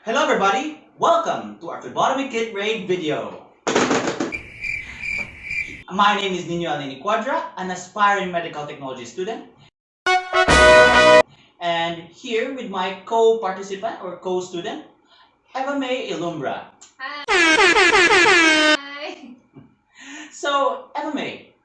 Hello everybody, welcome to our Phlebotomy Kit Raid video. My name is Nino Alini Quadra, an aspiring medical technology student. And here with my co-participant or co-student, Eva May Ilumbra. Hi! So, Eva May,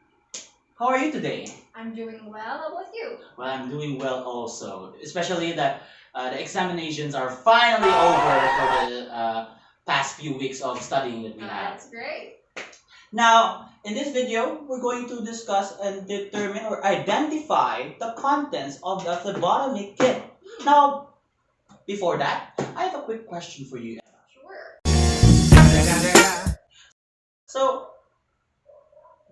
how are you today? I'm doing well. How about you? Well, I'm doing well also, especially that the examinations are finally over for the past few weeks of studying that we have. That's great. Now, in this video, we're going to discuss and determine or identify the contents of the phlebotomy kit. Now, before that, I have a quick question for you. Sure. So,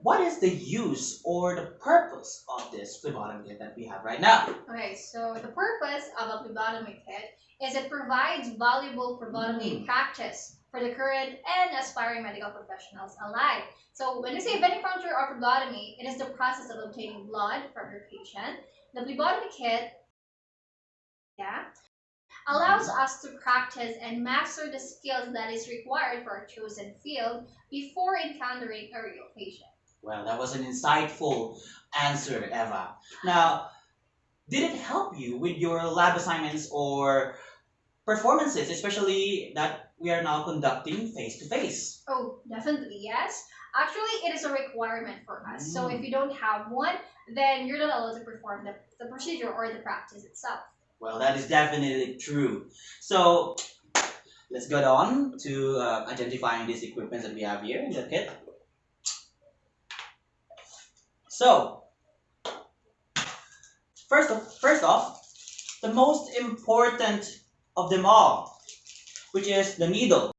what is the use or the purpose of this phlebotomy kit that we have right now? Okay, so the purpose of a phlebotomy kit is it provides valuable phlebotomy practice for the current and aspiring medical professionals alike. So when we say venipuncture or phlebotomy, it is the process of obtaining blood from your patient. The phlebotomy kit allows us to practice and master the skills that is required for our chosen field before encountering a real patient. Well, that was an insightful answer, Eva. Now, did it help you with your lab assignments or performances, especially that we are now conducting face-to-face? Oh, definitely, yes. Actually, it is a requirement for us. So if you don't have one, then you're not allowed to perform the procedure or the practice itself. Well, that is definitely true. So, let's get on to identifying these equipment that we have here in the kit. So, first off, the most important of them all, which is the needle.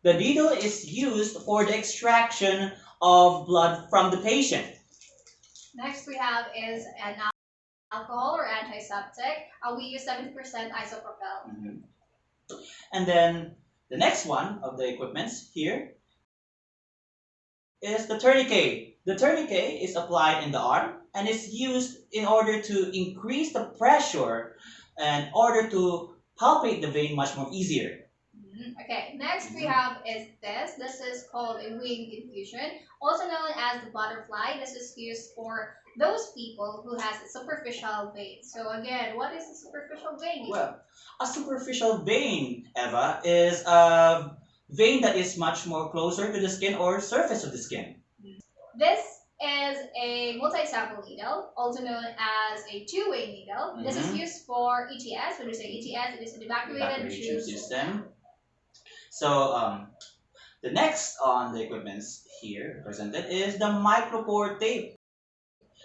The needle is used for the extraction of blood from the patient. Next we have is an alcohol or antiseptic. We use 70% isopropyl. And then the next one of the equipments here is the tourniquet. The tourniquet is applied in the arm and is used in order to increase the pressure in order to palpate the vein much more easier. Okay, next we have is this. This is called a wing infusion, also known as the butterfly. This is used for those people who has a superficial vein. So again, what is a superficial vein? Well, a superficial vein, Eva, is a vein that is much more closer to the skin or surface of the skin. This is a multi-sample needle, also known as a two-way needle. This is used for ETS. When we say ETS, it is an evacuated tube system. So the next on the equipments here presented is the micropore tape.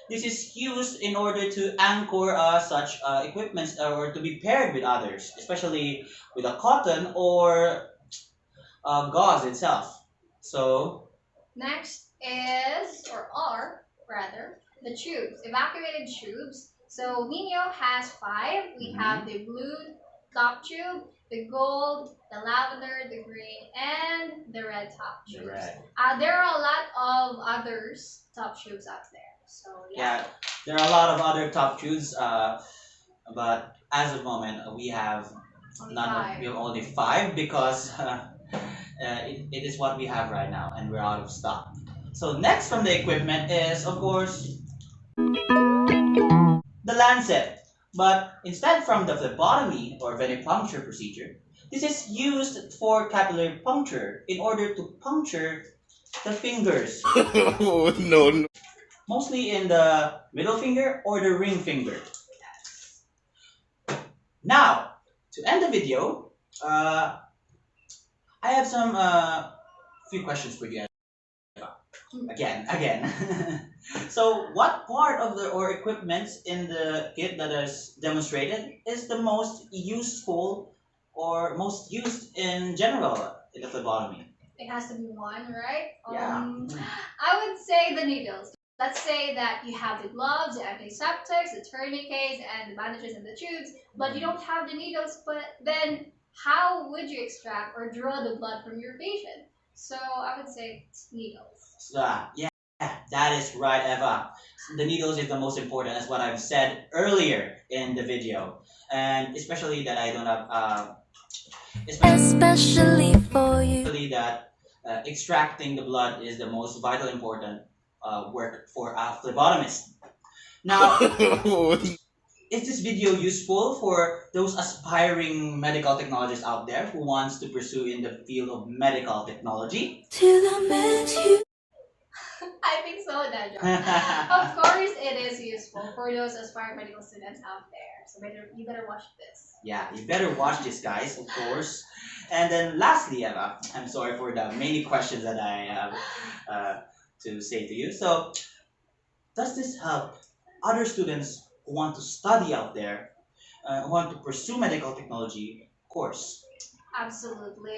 This is used in order to anchor such equipments or to be paired with others, especially with a cotton or gauze itself. So next is, or are rather, the tubes, evacuated tubes. So Nino has 5. We have the blue top tube, the gold, the lavender, the green, and the red top tubes. There are a lot of others top tubes out there. So yeah, there are a lot of other top tubes, but as of the moment we have we have only 5 because it is what we have right now and we're out of stock. So next from the equipment is of course the lancet. But instead from the phlebotomy or venipuncture procedure, this is used for capillary puncture in order to puncture the fingers. Oh, no. Mostly in the middle finger or the ring finger. Now, to end the video, I have some few questions for you. Again. So, what part of the or equipment in the kit that is demonstrated is the most useful or most used in general in the phlebotomy? It has to be one, right? Yeah. I would say the needles. Let's say that you have the gloves, the antiseptics, the tourniquets, and the bandages and the tubes, but you don't have the needles, but then how would you extract or draw the blood from your patient? So I would say it's needles. So, yeah, that is right, Eva. the needles is the most important, as what I've said earlier in the video, and especially that I don't have, especially for you, that extracting the blood is the most vital important work for a phlebotomist. Now, is this video useful for those aspiring medical technologists out there who wants to pursue in the field of medical technology? I think so, Dajo. Of course, it is useful for those aspiring medical students out there. So you better watch this. Yeah, you better watch this, guys, of course. And then lastly, Eva, I'm sorry for the many questions that I have to say to you. So, does this help other students who want to study out there, who want to pursue medical technology course? Absolutely.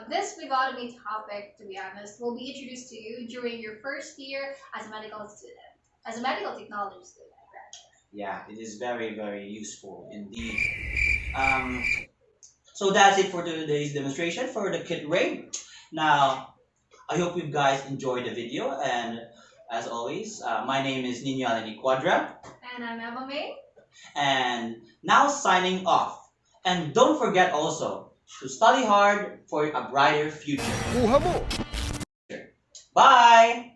This phlebotomy topic, to be honest, will be introduced to you during your first year as a medical student, as a medical technology student. Yeah, it is very, very useful indeed. Um, so that's it for today's demonstration for the kit ray. Now, I hope you guys enjoyed the video, and as always, my name is Nino Alani Quadra, And I'm Emma May. and now signing off. And don't forget also to study hard for a brighter future. Bye!